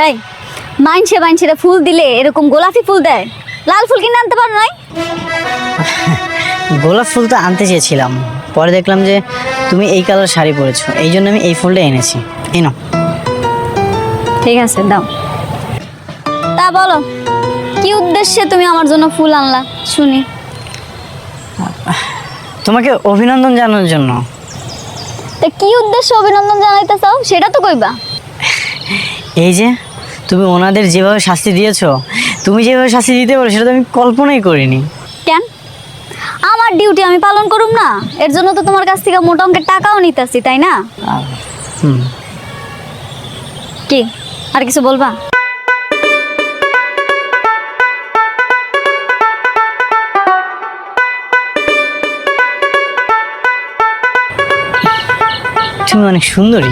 এই মাইনছে ফুল দিলে এরকম গোলাপি ফুল দেয়, লাল ফুল কিনে আনতে পারো নাই? গোলাপ ফুল তো আনতে চেয়েছিলাম, পরে দেখলাম যে তুমি এই কালার শাড়ি পরেছো, এই জন্য আমি এই ফুলটা এনেছি। এনো। ঠিক আছে, দাও। তা বলো, কি উদ্দেশ্যে তুমি আমার জন্য ফুল আনলা শুনি। তোমাকে অভিনন্দন জানানোর জন্য। তা কি উদ্দেশ্যে অভিনন্দন জানাইতে চাও সেটা তো কইবা। এই যে তুমি ওনাদের যেভাবে শাস্তি দিয়েছো, তুমি যেভাবে শাস্তি দিতে পারো সেটা তো আমি কল্পনাই করিনি। কেন? আমার ডিউটি আমি পালন করুম না? এর জন্য তো তোমার কাছ থেকে মোটা অঙ্কের টাকাও নিতেছি, তাই না? হুম। কি আর কিছু বলবা? তুমি অনেক সুন্দরী।